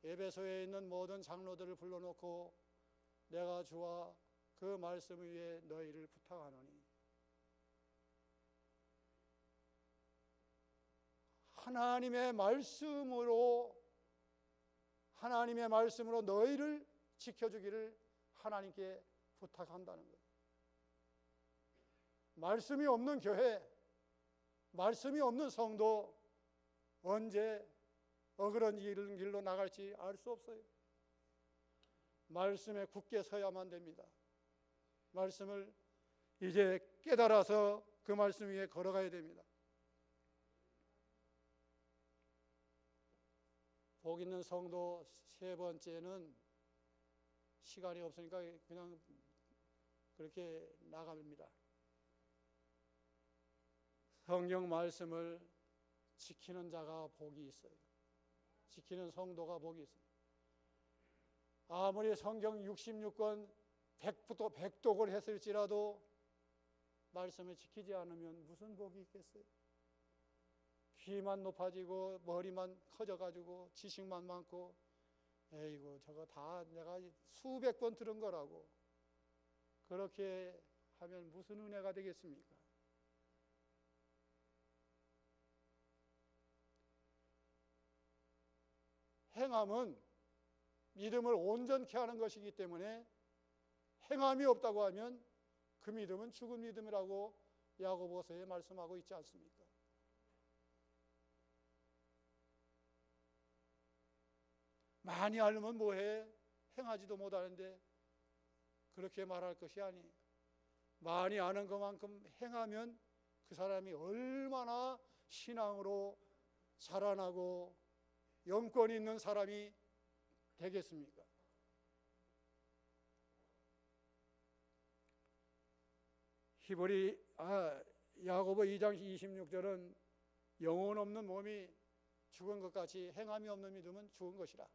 에베소에 있는 모든 장로들을 불러놓고 내가 주와 그 말씀 위에 너희를 부탁하노니 하나님의 말씀으로 너희를 지켜주기를 하나님께 부탁한다는 거예요. 말씀이 없는 교회, 말씀이 없는 성도 언제 어그런 길로 나갈지 알 수 없어요. 말씀에 굳게 서야만 됩니다. 말씀을 이제 깨달아서 그 말씀 위에 걸어가야 됩니다. 복 있는 성도 세 번째는 시간이 없으니까 그냥 그렇게 나갑니다. 성경 말씀을 지키는 자가 복이 있어요. 지키는 성도가 복이 있어요. 아무리 성경 66권 100독을 했을지라도 말씀을 지키지 않으면 무슨 복이 있겠어요? 귀만 높아지고 머리만 커져가지고 지식만 많고 에이구 저거 다 내가 수백 번 들은 거라고 그렇게 하면 무슨 은혜가 되겠습니까? 행함은 믿음을 온전케 하는 것이기 때문에 행함이 없다고 하면 그 믿음은 죽은 믿음이라고 야고보서에 말씀하고 있지 않습니까? 많이 알면 뭐해? 행하지도 못하는데 그렇게 말할 것이 아니에요. 많이 아는 것만큼 행하면 그 사람이 얼마나 신앙으로 자라나고 영권이 있는 사람이 되겠습니까? 야고보 2장 26절은 영혼 없는 몸이 죽은 것 같이 행함이 없는 믿음은 죽은 것이라.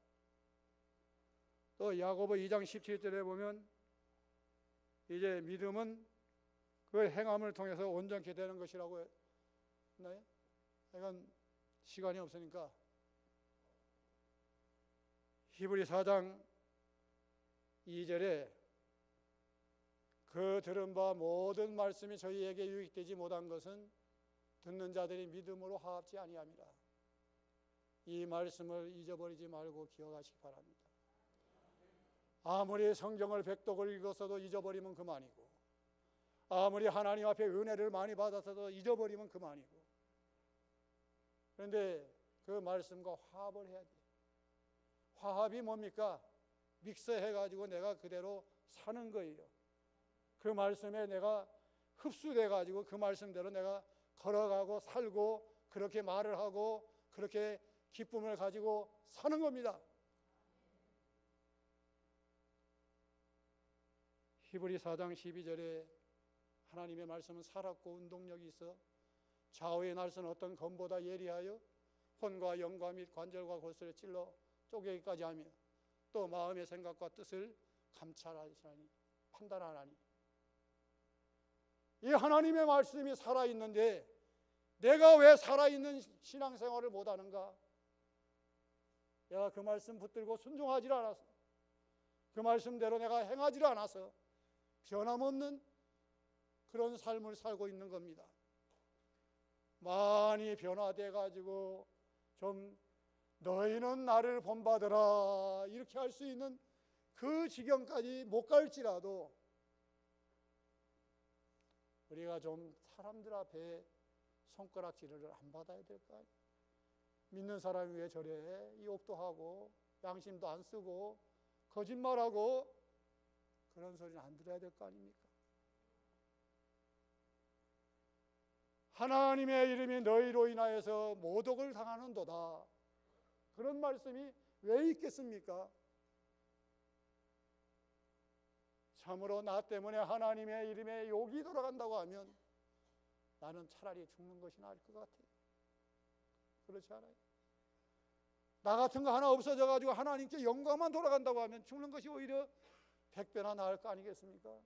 또 야고보 2장 17절에 보면 이제 믿음은 그 행함을 통해서 온전케 되는 것이라고 했나요? 이건 시간이 없으니까 히브리 4장 2절에 그 들은 바 모든 말씀이 저희에게 유익되지 못한 것은 듣는 자들이 믿음으로 화합지 아니함이라. 이 말씀을 잊어버리지 말고 기억하시기 바랍니다. 아무리 성경을 백독을 읽었어도 잊어버리면 그만이고, 아무리 하나님 앞에 은혜를 많이 받았어도 잊어버리면 그만이고, 그런데 그 말씀과 화합을 해야 돼요. 화합이 뭡니까? 믹스해가지고 내가 그대로 사는 거예요. 그 말씀에 내가 흡수돼가지고 그 말씀대로 내가 걸어가고 살고 그렇게 말을 하고 그렇게 기쁨을 가지고 사는 겁니다. 히브리 4장 12절에 하나님의 말씀은 살았고 운동력이 있어 좌우의 날선 어떤 검보다 예리하여 혼과 영과 및 관절과 골수를 찔러 쪼개기까지 하며 또 마음의 생각과 뜻을 감찰하시나니 판단하나니. 이 하나님의 말씀이 살아있는데 내가 왜 살아있는 신앙생활을 못하는가? 내가 그 말씀 붙들고 순종하지 않아서, 그 말씀대로 내가 행하지 않아서 변함없는 그런 삶을 살고 있는 겁니다. 많이 변화돼 가지고 좀 너희는 나를 본받으라 이렇게 할 수 있는 그 지경까지 못 갈지라도 우리가 좀 사람들 앞에 손가락질을 안 받아야 될까? 믿는 사람이 왜 저래? 욕도 하고 양심도 안 쓰고 거짓말하고 그런 소리는 안 들어야 될 거 아닙니까? 하나님의 이름이 너희로 인하여서 모독을 당하는도다. 그런 말씀이 왜 있겠습니까? 참으로 나 때문에 하나님의 이름에 욕이 돌아간다고 하면 나는 차라리 죽는 것이 나을 것 같아요. 그렇지 않아요? 나 같은 거 하나 없어져가지고 하나님께 영광만 돌아간다고 하면 죽는 것이 오히려 100배나 나을 거 아니겠습니까?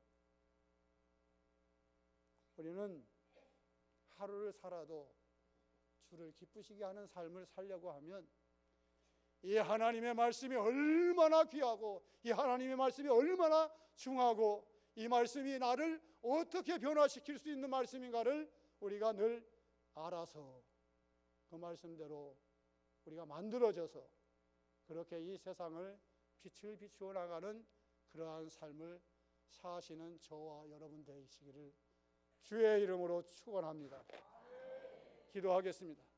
우리는 하루를 살아도 주를 기쁘시게 하는 삶을 살려고 하면 이 하나님의 말씀이 얼마나 귀하고 이 하나님의 말씀이 얼마나 중하고 이 말씀이 나를 어떻게 변화시킬 수 있는 말씀인가를 우리가 늘 알아서 그 말씀대로 우리가 만들어져서 그렇게 이 세상을 빛을 비추어 나가는 그러한 삶을 사시는 저와 여러분 되시기를 주의 이름으로 축원합니다. 기도하겠습니다.